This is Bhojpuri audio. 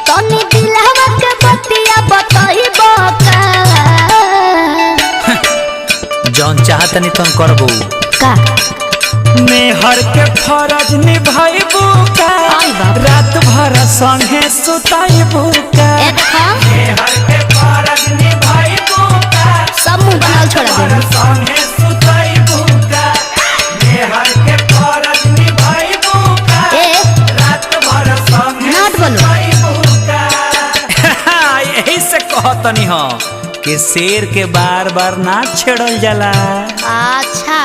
तनी दिलवा के बतिया बताई बका जौन चाहतनी तुम करबू का मेहर के फरज निभाइबू का रात भर संगे सुताइबू का मेहर के फरज निभाइबू का सब मुंह बनाल छोड़ा दे संगे सुताइबू का मेहर के फरज निभाइबू का रात भर संगे नाट बोलो सुताइबू का यही से कहतनी हो कि शेर के बार बार ना छेड़ल जाला। अच्छा